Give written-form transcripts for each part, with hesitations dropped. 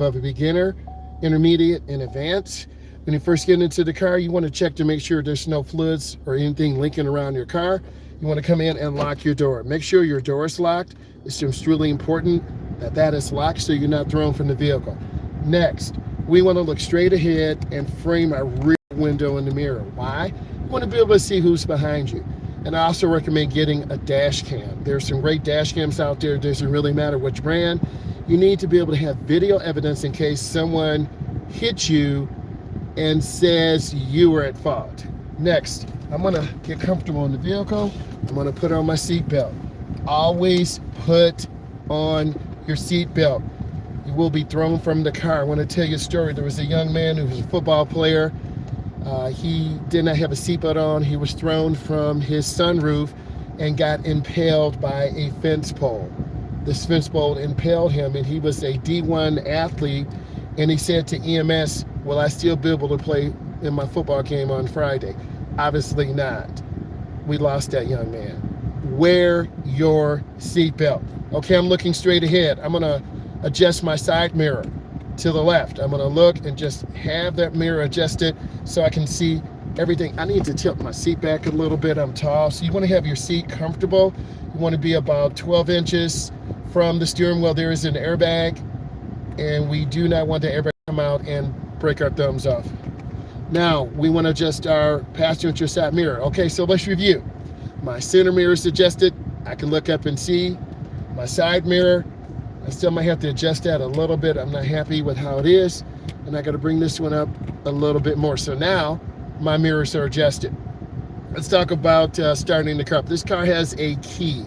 of a beginner, intermediate, and advanced. When you first get into the car, you want to check to make sure there's no fluids or anything leaking around your car. You want to come in and lock your door. Make sure your door is locked. It's extremely important that that is locked so you're not thrown from the vehicle. Next, we want to look straight ahead and frame our rear window in the mirror. Why? You want to be able to see who's behind you. And I also recommend getting a dash cam. There's some great dash cams out there. It doesn't really matter which brand. You need to be able to have video evidence in case someone hits you and says you were at fault. Next, I'm gonna get comfortable in the vehicle. I'm gonna put on my seat belt. Always put on your seat belt. You will be thrown from the car. I want to tell you a story. There was a young man who was a football player. He did not have a seatbelt on. He was thrown from his sunroof and got impaled by a fence pole. This fence pole impaled him, and he was a D1 athlete. And he said to EMS, will I still be able to play in my football game on Friday? Obviously not. We lost that young man. Wear your seatbelt. Okay, I'm looking straight ahead. I'm gonna adjust my side mirror to the left. I'm gonna look and just have that mirror adjusted so I can see everything. I need to tilt my seat back a little bit. I'm tall, so you wanna have your seat comfortable. You wanna be about 12 inches from the steering wheel. There is an airbag, and we do not want the airbag to come out and break our thumbs off. Now, we wanna adjust our passenger side mirror. Okay, so let's review. My center mirror is adjusted. I can look up and see. My side mirror, I still might have to adjust that a little bit. I'm not happy with how it is. And I gotta bring this one up a little bit more. So now my mirrors are adjusted. Let's talk about starting the car. This car has a key.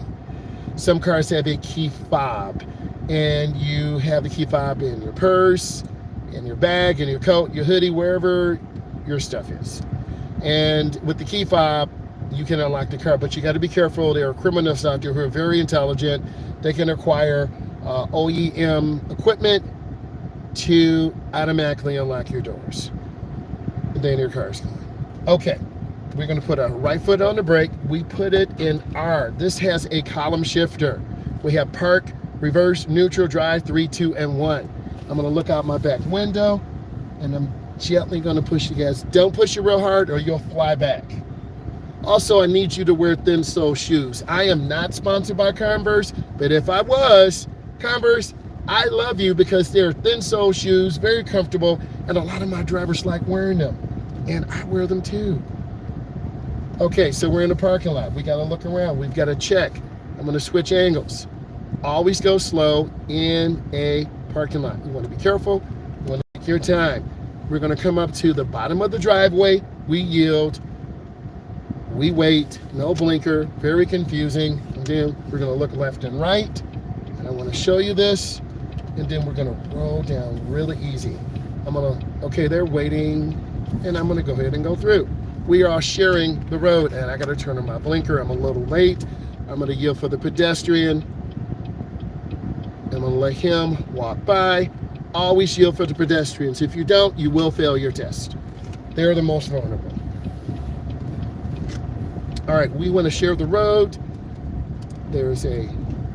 Some cars have a key fob, and you have the key fob in your purse, in your bag, in your coat, your hoodie, wherever your stuff is. And with the key fob, you can unlock the car, but you got to be careful. There are criminals out there who are very intelligent. They can acquire OEM equipment to automatically unlock your doors. And then your car's going. Okay, we're going to put our right foot on the brake. We put it in R. This has a column shifter. We have park, reverse, neutral, drive, 3, 2, and 1. I'm going to look out my back window, and I'm gently going to push the gas. Don't push it real hard or you'll fly back. Also, I need you to wear thin sole shoes. I am not sponsored by Converse, but if I was, Converse, I love you because they're thin sole shoes, very comfortable, and a lot of my drivers like wearing them, and I wear them too. Okay, so we're in the parking lot. We got to look around. We've got to check. I'm going to switch angles. Always go slow in a parking lot. You want to be careful. You want to take your time. We're going to come up to the bottom of the driveway. We yield. We wait, no blinker, very confusing. And then we're gonna look left and right. And I wanna show you this. And then we're gonna roll down really easy. Okay, they're waiting. And I'm gonna go ahead and go through. We are sharing the road, and I gotta turn on my blinker. I'm a little late. I'm gonna yield for the pedestrian. I'm gonna let him walk by. Always yield for the pedestrians. If you don't, you will fail your test. They're the most vulnerable. All right, we want to share the road. There's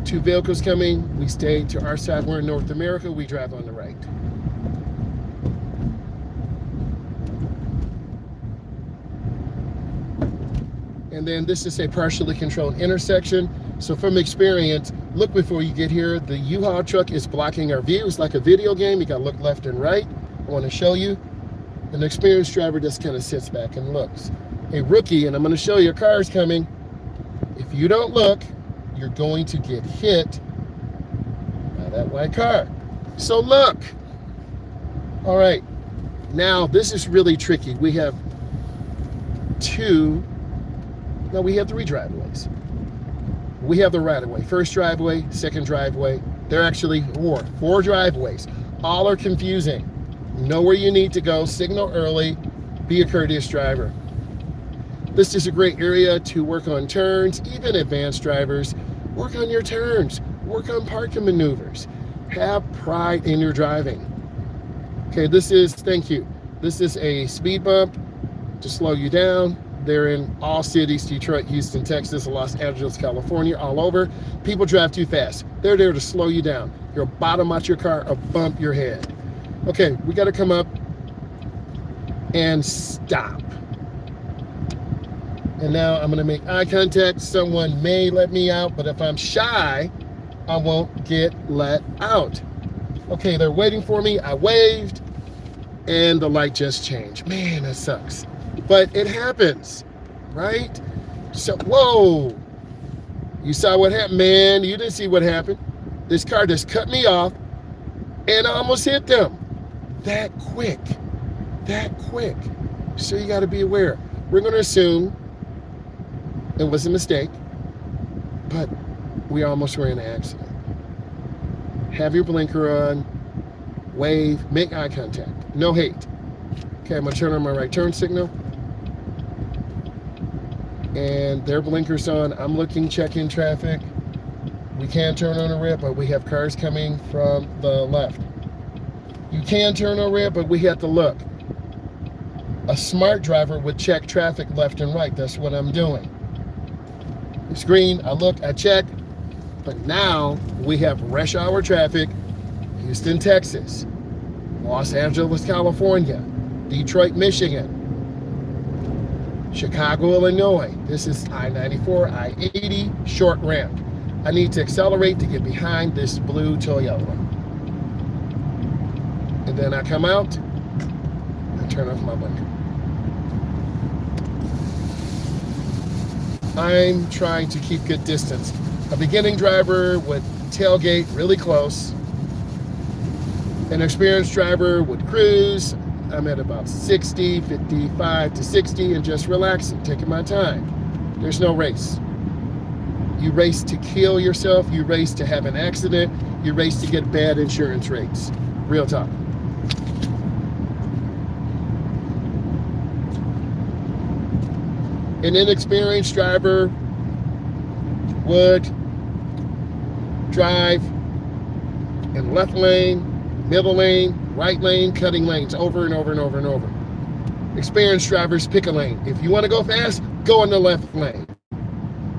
two vehicles coming. We stay to our side. We're in North America. We drive on the right. And then this is a partially controlled intersection. So from experience, look before you get here. The U-Haul truck is blocking our view. It's like a video game. You got to look left and right. I want to show you. An experienced driver just kind of sits back and looks. A rookie, and I'm going to show you, a car is coming. If you don't look, you're going to get hit by that white car. So look. All right. Now, this is really tricky. We have we have 3 driveways. We have the right of way. First driveway, second driveway. They're actually 4 driveways. All are confusing. Know where you need to go. Signal early. Be a courteous driver. This is a great area to work on turns. Even advanced drivers, work on your turns. Work on parking maneuvers. Have pride in your driving. Okay, this is a speed bump to slow you down. They're in all cities: Detroit, Houston, Texas, Los Angeles, California, all over. People drive too fast. They're there to slow you down. You'll bottom out your car or bump your head. Okay, we got to come up and stop. And now I'm going to make eye contact. Someone may let me out, but if I'm shy, I won't get let out. Okay, they're waiting for me. I waved, and the light just changed. Man, that sucks. But it happens, right? So, whoa. You saw what happened? Man, you didn't see what happened. This car just cut me off, and I almost hit them. That quick. That quick. So you got to be aware. We're going to assume it was a mistake, but we almost were in an accident. Have your blinker on, wave, make eye contact. No hate. Okay, I'm going to turn on my right turn signal. And their blinkers on. I'm looking, checking traffic. We can turn on a red, but we have cars coming from the left. You can turn on red, but we have to look. A smart driver would check traffic left and right. That's what I'm doing. It's green, I look, I check. But now we have rush hour traffic. Houston, Texas. Los Angeles, California. Detroit, Michigan. Chicago, Illinois. This is I-94, I-80, short ramp. I need to accelerate to get behind this blue Toyota. And then I come out and turn off my blinker. I'm trying to keep good distance. A beginning driver would tailgate really close. An experienced driver would cruise. I'm at about 60, 55 to 60 and just relaxing, taking my time. There's no race. You race to kill yourself. You race to have an accident. You race to get bad insurance rates. Real talk. An inexperienced driver would drive in left lane, middle lane, right lane, cutting lanes over and over and over and over. Experienced drivers pick a lane. If you want to go fast, go in the left lane.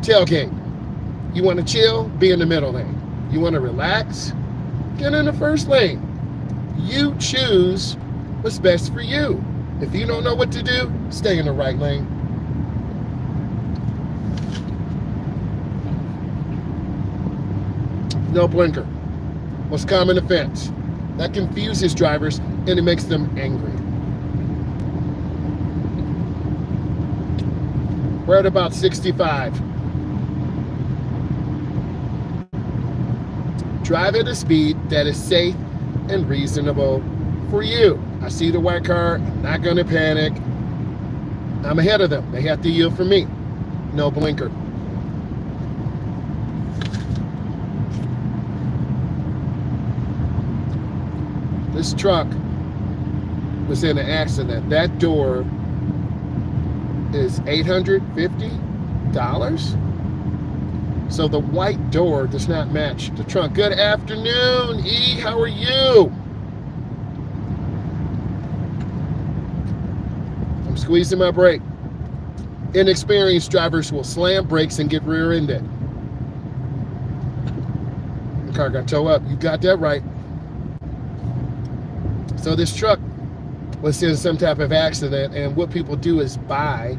Tailgate. You want to chill, be in the middle lane. You want to relax, get in the first lane. You choose what's best for you. If you don't know what to do, stay in the right lane. No blinker. Most common offense. That confuses drivers and it makes them angry. We're at about 65. Drive at a speed that is safe and reasonable for you. I see the white car, I'm not gonna panic. I'm ahead of them. They have to yield for me. No blinker. This truck was in an accident. That door is $850. So the white door does not match the trunk. Good afternoon, E. How are you? I'm squeezing my brake. Inexperienced drivers will slam brakes and get rear-ended. The car got towed up. You got that right. So this truck was in some type of accident, and what people do is buy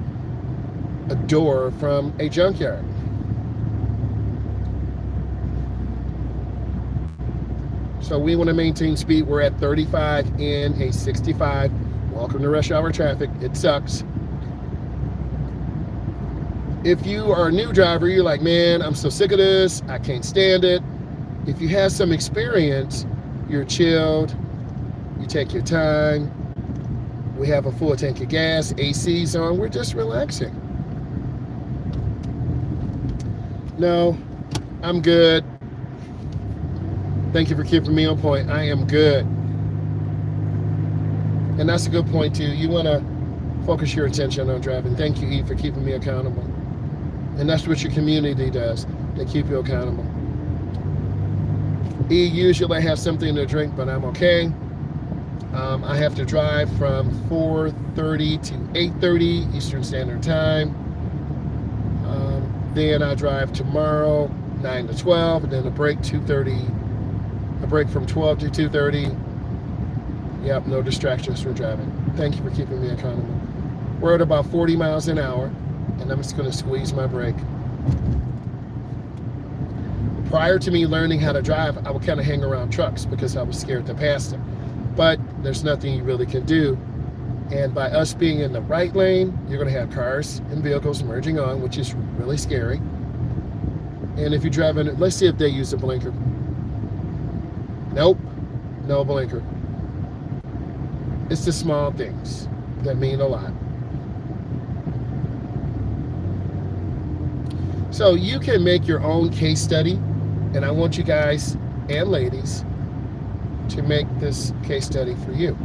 a door from a junkyard. So we want to maintain speed. We're at 35 in a 65. Welcome to rush hour traffic. It sucks. If you are a new driver, you're like, man, I'm so sick of this. I can't stand it. If you have some experience, you're chilled. You take your time. We have a full tank of gas, AC's on. We're just relaxing. No, I'm good. Thank you for keeping me on point. I am good. And that's a good point too. You want to focus your attention on driving. Thank you, E, for keeping me accountable. And that's what your community does. They keep you accountable. E, usually I have something to drink, but I'm okay. I have to drive from 4:30 to 8:30 Eastern Standard Time. Then I drive tomorrow 9 to 12, and then a break 2:30. A break from 12 to 2:30. Yep, no distractions from driving. Thank you for keeping me accountable. We're at about 40 miles an hour, and I'm just going to squeeze my brake. Prior to me learning how to drive, I would kind of hang around trucks because I was scared to pass them. But there's nothing you really can do. And by us being in the right lane, you're going to have cars and vehicles merging on, which is really scary. And if you're driving, let's see if they use a blinker. Nope, no blinker. It's the small things that mean a lot. So you can make your own case study, and I want you guys and ladies to make this case study for you.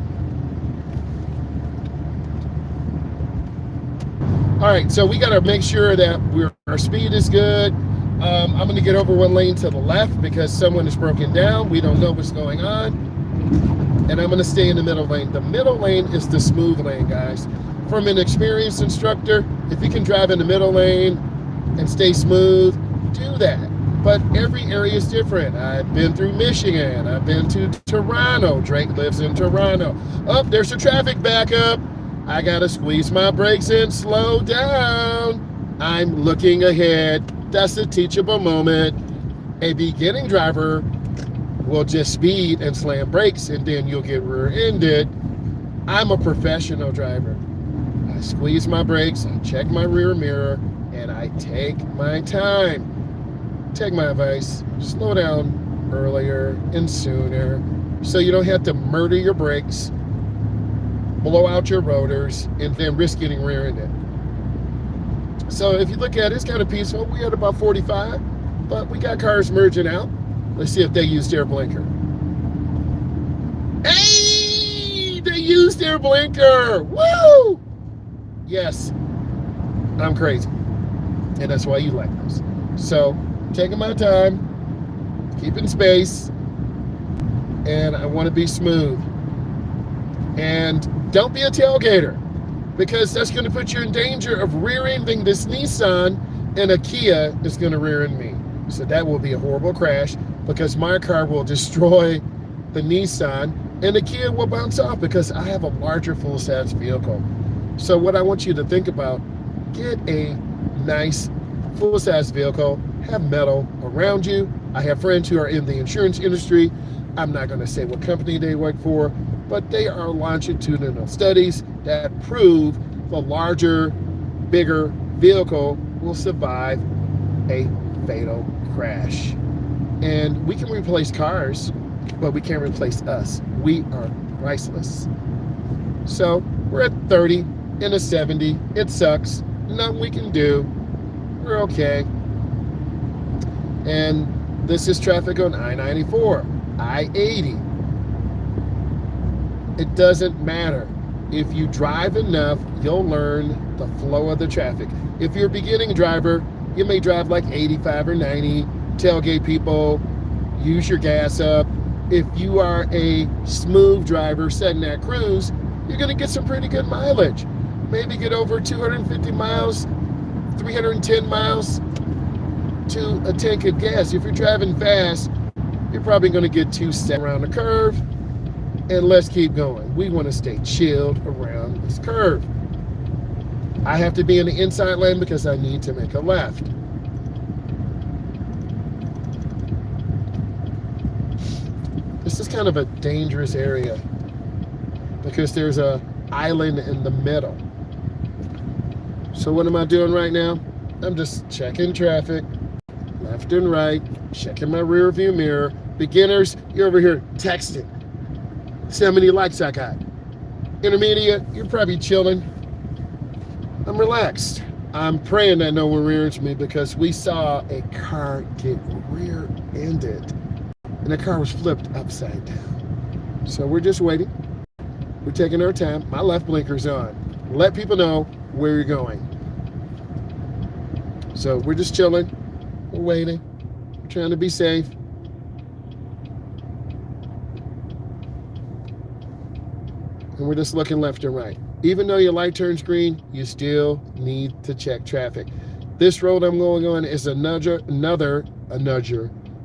All right, so we got to make sure that our speed is good. I'm going to get over one lane to the left because someone is broken down. We don't know what's going on. And I'm going to stay in the middle lane. The middle lane is the smooth lane, guys. From an experienced instructor, if you can drive in the middle lane and stay smooth, do that. But every area is different. I've been through Michigan. I've been to Toronto. Drake lives in Toronto. Oh, there's a traffic backup. I gotta squeeze my brakes and slow down. I'm looking ahead. That's a teachable moment. A beginning driver will just speed and slam brakes, and then you'll get rear-ended. I'm a professional driver. I squeeze my brakes, I check my rear mirror, and I take my time. Take my advice, slow down earlier and sooner so you don't have to murder your brakes, blow out your rotors, and then risk getting rear-ended. So if you look at it, it's kind of peaceful. We're at about 45, but we got cars merging out. Let's see if they use their blinker. Hey, they used their blinker. Woo! Yes, I'm crazy. And that's why you like this. So, taking my time, keeping space, and I want to be smooth. And don't be a tailgater, because that's going to put you in danger of rear-ending this Nissan, and a Kia is going to rear-end me. So that will be a horrible crash, because my car will destroy the Nissan, and the Kia will bounce off because I have a larger full-size vehicle. So what I want you to think about, get a nice full-size vehicle, have metal around you. I have friends who are in the insurance industry. I'm not going to say what company they work for, but they are longitudinal studies that prove the larger, bigger vehicle will survive a fatal crash. And we can replace cars, but we can't replace us. We are priceless. So we're at 30 in a 70. It sucks. Nothing we can do. We're okay. And this is traffic on I-94, I-80. It doesn't matter. If you drive enough, you'll learn the flow of the traffic. If you're a beginning driver, you may drive like 85 or 90, tailgate people, use your gas up. If you are a smooth driver setting that cruise, you're gonna get some pretty good mileage. Maybe get over 250 miles, 310 miles to a tank of gas. If you're driving fast, you're probably gonna get 2 steps around the curve. And let's keep going. We want to stay chilled around this curve. I have to be in the inside lane because I need to make a left. This is kind of a dangerous area because there's an island in the middle. So what am I doing right now? I'm just checking traffic, left and right, checking my rear view mirror. Beginners, you're over here texting. See how many likes I got. Intermediate, you're probably chilling. I'm relaxed. I'm praying that no one rears me because we saw a car get rear-ended and the car was flipped upside down. So we're just waiting. We're taking our time. My left blinker's on. Let people know where you're going. So we're just chilling. We're waiting. We're trying to be safe. And we're just looking left and right. Even though your light turns green, you still need to check traffic. This road I'm going on is a nudger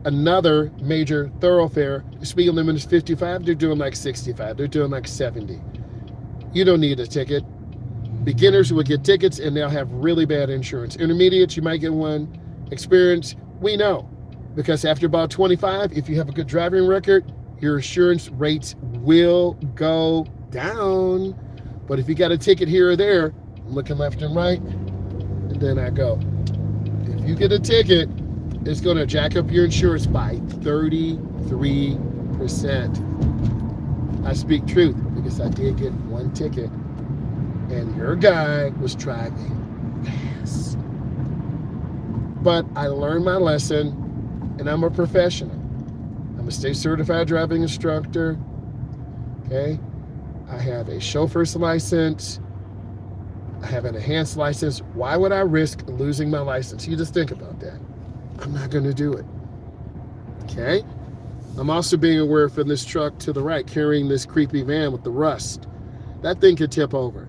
another major thoroughfare, the speed limit is 55, they're doing like 65, they're doing like 70. You don't need a ticket. Beginners will get tickets and they'll have really bad insurance. Intermediates, you might get one. Experience, we know. Because after about 25, if you have a good driving record, your insurance rates will go down. But if you got a ticket here or there, I'm looking left and right, and then I go. If you get a ticket, it's going to jack up your insurance by 33%. I speak truth because I did get one ticket, and your guy was driving fast. But I learned my lesson, and I'm a professional. I'm a state certified driving instructor. Okay, I have a chauffeur's license. I have an enhanced license. Why would I risk losing my license? You just think about that. I'm not going to do it. Okay? I'm also being aware from this truck to the right, carrying this creepy van with the rust. That thing could tip over.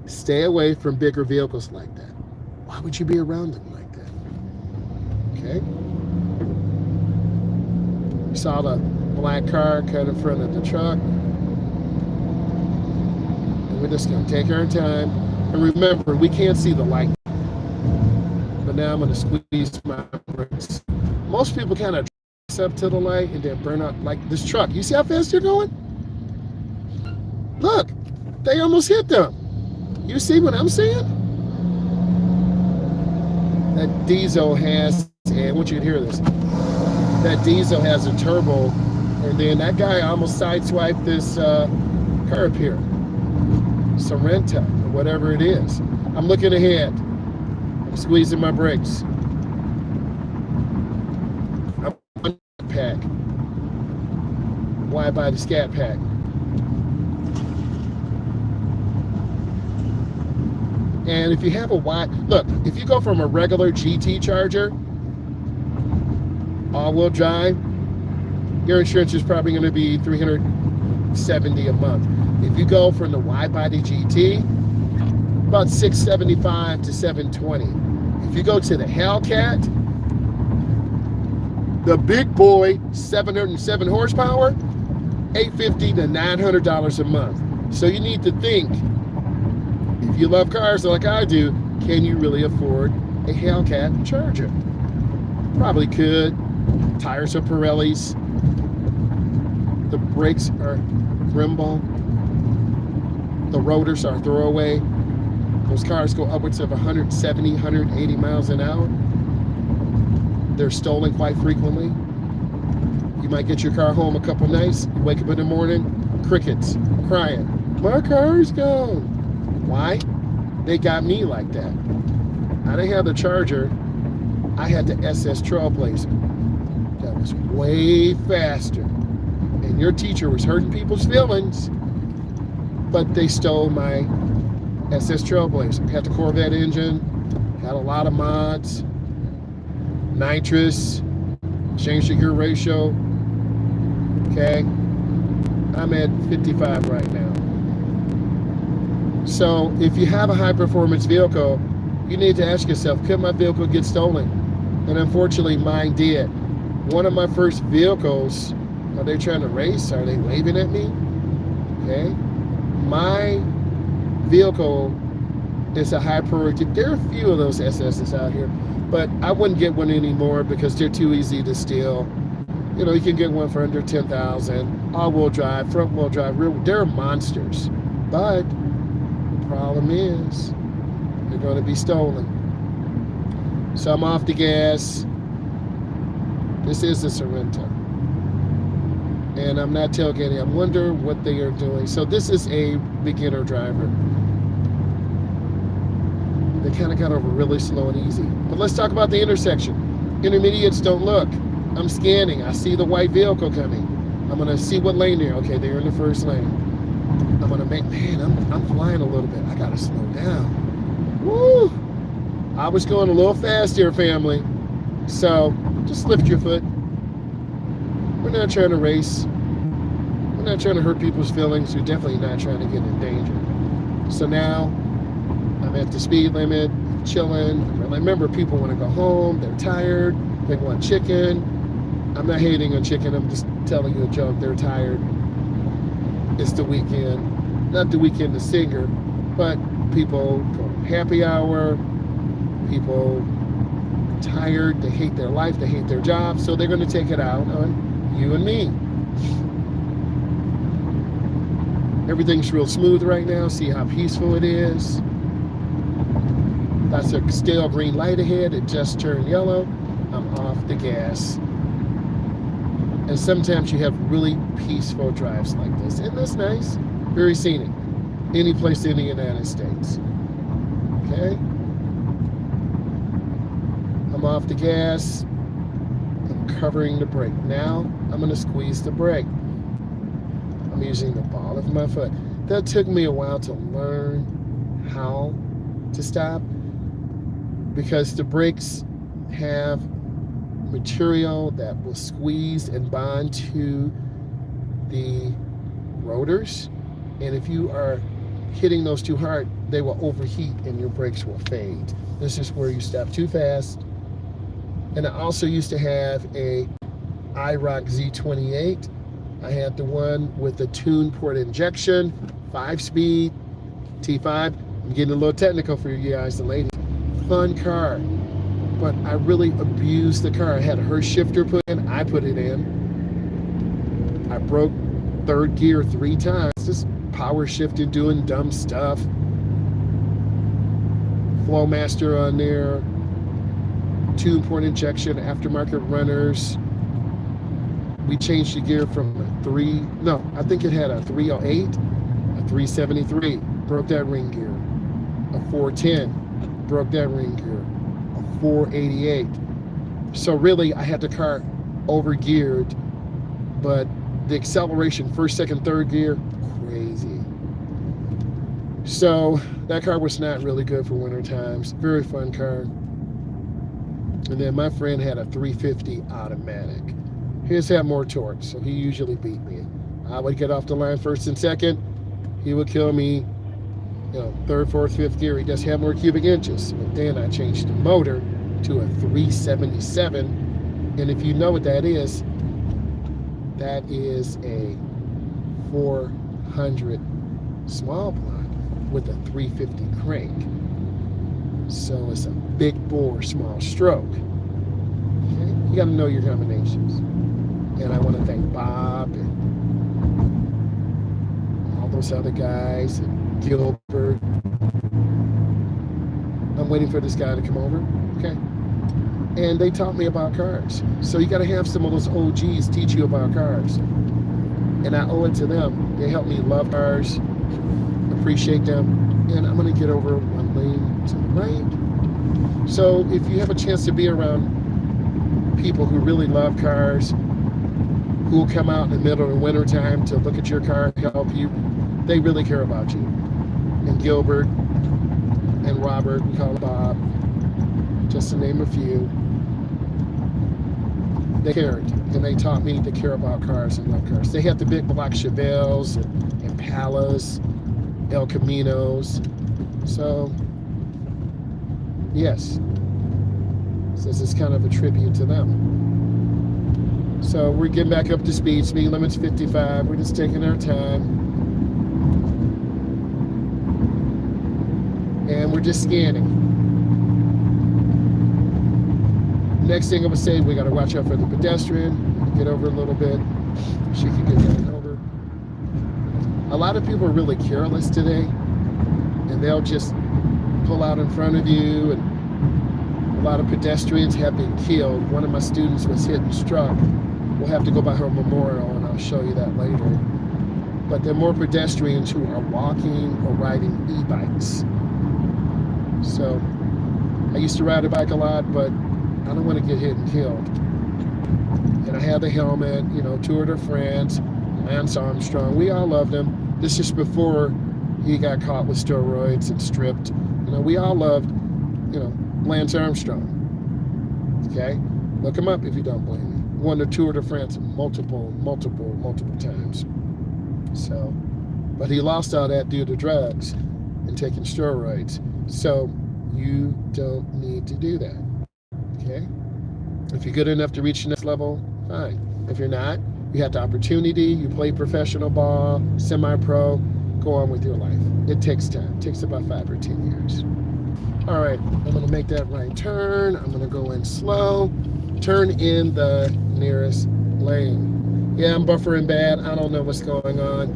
Stay away from bigger vehicles like that. Why would you be around them like that? Okay? You saw the black car cut in front of the truck. And we're just going to take our time. And remember, we can't see the light. But now I'm going to squeeze my brakes. Most people kind of up to the light and then burn out like this truck. You see how fast they're going? Look, they almost hit them. You see what I'm saying? That diesel has, and I want you to hear this, that diesel has a turbo, and then that guy almost sideswiped this curb here. Sorrento, or whatever it is. I'm looking ahead. I'm squeezing my brakes. Pack. Why buy the Scat Pack? And if you have a wide, look, if you go from a regular GT Charger, all-wheel drive, your insurance is probably going to be $370 a month. If you go from the wide-body GT, about $675 to $720. If you go to the Hellcat, the big boy, 707 horsepower, $850 to $900 a month. So you need to think, if you love cars like I do, can you really afford a Hellcat Charger? Probably could. Tires are Pirellis. The brakes are Brembo. The rotors are throwaway. Those cars go upwards of 170, 180 miles an hour. They're stolen quite frequently. You might get your car home a couple nights. You wake up in the morning, crickets, crying. My car's gone. Why? They got me like that. I didn't have the Charger. I had the SS Trailblazer. That was way faster. And your teacher was hurting people's feelings, but they stole my SS Trailblazer. Had the Corvette engine, had a lot of mods, nitrous, change to gear ratio. Okay, I'm at 55 right now. So if you have a high performance vehicle, you need to ask yourself, could my vehicle get stolen? And unfortunately mine did. One of my first vehicles, are they trying to race? Are they waving at me? Okay, my vehicle is a high priority. There are a few of those SSs out here, but I wouldn't get one anymore because they're too easy to steal. You know, you can get one for under 10,000, all-wheel drive, front-wheel drive, rear. They're monsters, but the problem is they're going to be stolen. So I'm off the gas. This is a Sorrento, and I'm not tailgating. I wonder what they are doing. So this is a beginner driver. They kind of got over really slow and easy. But let's talk about the intersection. Intermediates don't look. I'm scanning. I see the white vehicle coming. I'm going to see what lane they're in. Okay, they're in the first lane. I'm going to make, man, I'm flying a little bit. I got to slow down. Woo! I was going a little fast here, family. So just lift your foot. We're not trying to race. We're not trying to hurt people's feelings. We're definitely not trying to get in danger. So now I'm at the speed limit, chilling. Remember, people want to go home. They're tired. They want chicken. I'm not hating on chicken. I'm just telling you a joke. They're tired. It's the weekend. Not the weekend the singer, but people go to happy hour. People tired. They hate their life. They hate their job. So they're going to take it out on you and me. Everything's real smooth right now. See how peaceful it is. That's a stale green light ahead. It just turned yellow. I'm off the gas. And sometimes you have really peaceful drives like this. Isn't this nice? Very scenic. Any place in the United States. Okay? I'm off the gas. I'm covering the brake. Now I'm going to squeeze the brake. I'm using the ball of my foot. That took me a while to learn how to stop, because the brakes have material that will squeeze and bond to the rotors, and if you are hitting those too hard, they will overheat and your brakes will fade. This is where you stop too fast. And I also used to have a IROC Z28. I had the one with the tune port injection, 5-speed, T5. I'm getting a little technical for you guys, the ladies. Fun car, but I really abused the car. I had her shifter put in, I put it in. I broke third gear 3 times, just power shifting, doing dumb stuff. Flowmaster on there, tune port injection, aftermarket runners. We changed the gear from I think it had a 308, a 373, broke that ring gear. A 410, broke that ring gear. A 488. So really, I had the car over-geared, but the acceleration, first, second, third gear, crazy. So that car was not really good for winter times. Very fun car. And then my friend had a 350 automatic. His had more torque, so he usually beat me. I would get off the line first and second. He would kill me, third, fourth, fifth gear. He does have more cubic inches. But then I changed the motor to a 377. And if you know what that is a 400 small block with a 350 crank. So it's a big bore, small stroke. Okay? You got to know your combinations. And I want to thank Bob and all those other guys and Gilbert. I'm waiting for this guy to come over. Okay. And they taught me about cars. So you got to have some of those OGs teach you about cars. And I owe it to them. They helped me love cars, appreciate them. And I'm going to get over one lane to the right. So if you have a chance to be around people who really love cars, who will come out in the middle of the winter time to look at your car and help you, they really care about you. And Gilbert and Robert, we call him Bob, just to name a few, they cared, and they taught me to care about cars and love cars. They had the big black Chevelles and Impalas, El Caminos. So, yes, this is kind of a tribute to them. So we're getting back up to speed. Speed limit's 55. We're just taking our time. And we're just scanning. Next thing I'm going to say, we got to watch out for the pedestrian. Get over a little bit. She can get down over. A lot of people are really careless today. And they'll just pull out in front of you. And a lot of pedestrians have been killed. One of my students was hit and struck. We'll have to go by her memorial, and I'll show you that later. But there are more pedestrians who are walking or riding e-bikes. So I used to ride a bike a lot, but I don't want to get hit and killed. And I had the helmet, Tour de France, Lance Armstrong. We all loved him. This is before he got caught with steroids and stripped. We all loved, Lance Armstrong. Okay? Look him up if you don't believe me. Won the Tour de France multiple times. So, but he lost all that due to drugs and taking steroids. So you don't need to do that. Okay? If you're good enough to reach the next level, fine. If you're not, you have the opportunity, you play professional ball, semi-pro, go on with your life. It takes time. It takes about 5 or 10 years. All right, I'm gonna make that right turn. I'm gonna go in slow, turn in the nearest lane. Yeah, I'm buffering bad. I don't know what's going on.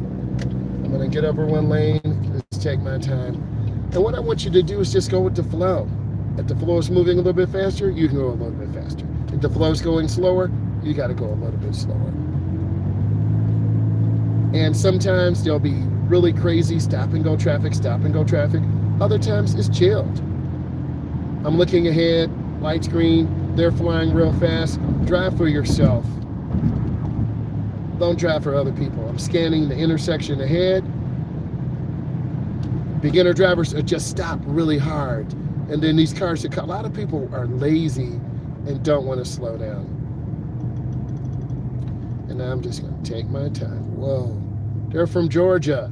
I'm gonna get over one lane, just take my time. And what I want you to do is just go with the flow. If the flow is moving a little bit faster, you can go a little bit faster. If the flow is going slower, you gotta go a little bit slower. And sometimes there'll be really crazy stop and go traffic, stop and go traffic. Other times it's chilled. I'm looking ahead, lights green, they're flying real fast. Drive for yourself. Don't drive for other people. I'm scanning the intersection ahead. Beginner drivers just stop really hard. And then these cars, a lot of people are lazy and don't want to slow down. And now I'm just going to take my time. Whoa. They're from Georgia.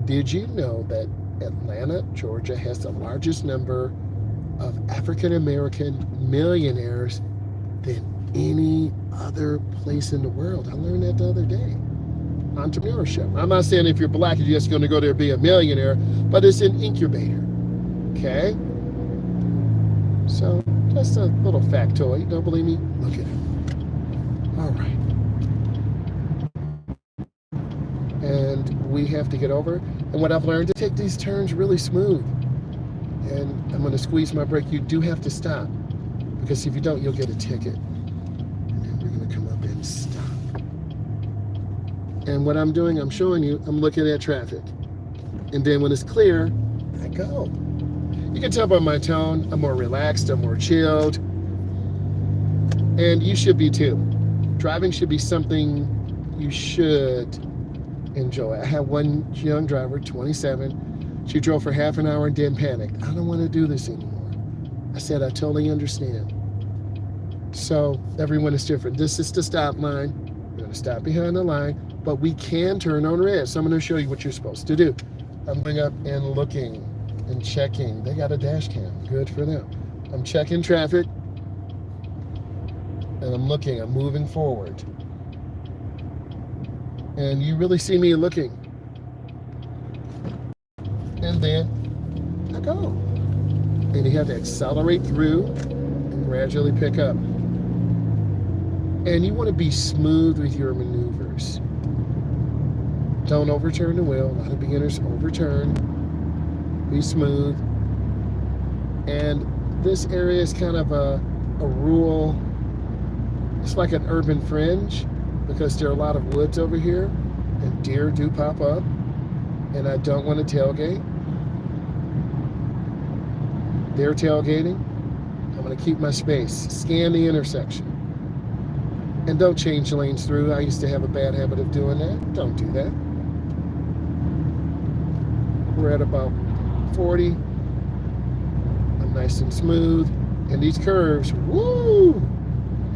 Did you know that Atlanta, Georgia has the largest number of African-American millionaires than any other place in the world? I learned that the other day. Entrepreneurship. I'm not saying if you're black, you're just going to go there and be a millionaire, but it's an incubator. Okay? So, just a little factoid. Don't believe me? Look at it. All right. And we have to get over. And what I've learned to take these turns really smooth. And I'm going to squeeze my brake. You do have to stop, because if you don't, you'll get a ticket. And then we're going to come up and stop. And what I'm doing, I'm showing you, I'm looking at traffic. And then when it's clear, I go. You can tell by my tone, I'm more relaxed, I'm more chilled. And you should be too. Driving should be something you should enjoy. I had one young driver, 27. She drove for half an hour and then panicked. I don't want to do this anymore. I said, I totally understand. So everyone is different. This is the stop line. You're going to stop behind the line, but we can turn on red. So I'm going to show you what you're supposed to do. I'm going up and looking and checking. They got a dash cam. Good for them. I'm checking traffic, and I'm looking. I'm moving forward. And you really see me looking. And then I go. And you have to accelerate through and gradually pick up. And you want to be smooth with your maneuvers. Don't overturn the wheel. A lot of beginners overturn. Be smooth. And this area is kind of a rural, it's like an urban fringe, because there are a lot of woods over here and deer do pop up, and I don't want to tailgate. They're tailgating. I'm going to keep my space. Scan the intersection. And don't change lanes through. I used to have a bad habit of doing that. Don't do that. We're at about 40. I'm nice and smooth. And these curves, woo!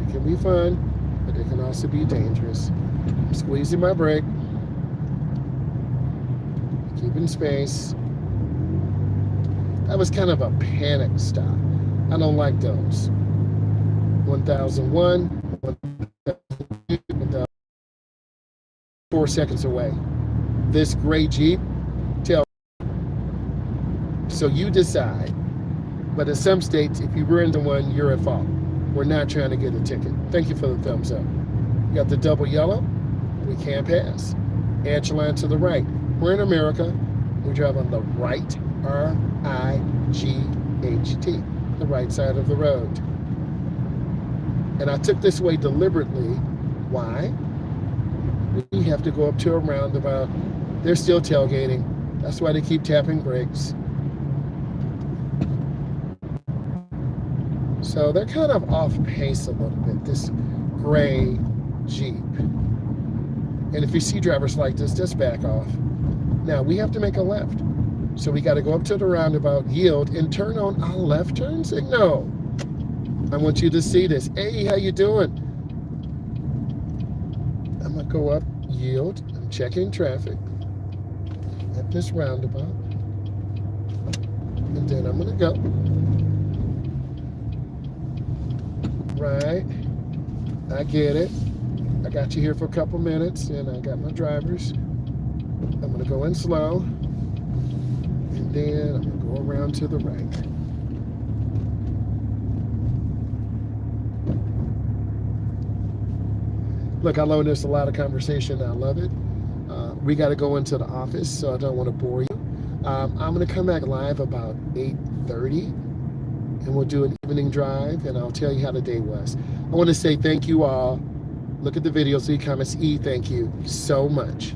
It can be fun, but it can also be dangerous. I'm squeezing my brake. Keeping space. That was kind of a panic stop. I don't like those. 1001, 1002, 4 seconds away. This gray Jeep, tell. So you decide. But in some states, if you were into one, you're at fault. We're not trying to get a ticket. Thank you for the thumbs up. You got the double yellow. We can't pass. Edge line to the right. We're in America. We drive on the right, R-I-G-H-T, the right side of the road. And I took this way deliberately. Why? We have to go up to a roundabout. They're still tailgating. That's why they keep tapping brakes. So they're kind of off pace a little bit, this gray Jeep. And if you see drivers like this, just back off. Now we have to make a left. So we got to go up to the roundabout, yield, and turn on our left turn signal. I want you to see this. Hey, how you doing? I'm going to go up, yield. I'm checking traffic at this roundabout. And then I'm going to go right. I get it. I got you here for a couple minutes, and I got my drivers. I'm gonna go in slow, and then I'm gonna go around to the right. Look, I know there's a lot of conversation. I love it. We got to go into the office, so I don't want to bore you. I'm going to come back live about 8:30, and we'll do an evening drive, and I'll tell you how the day was. I want to say thank you all. Look at the videos, leave comments. Thank you so much.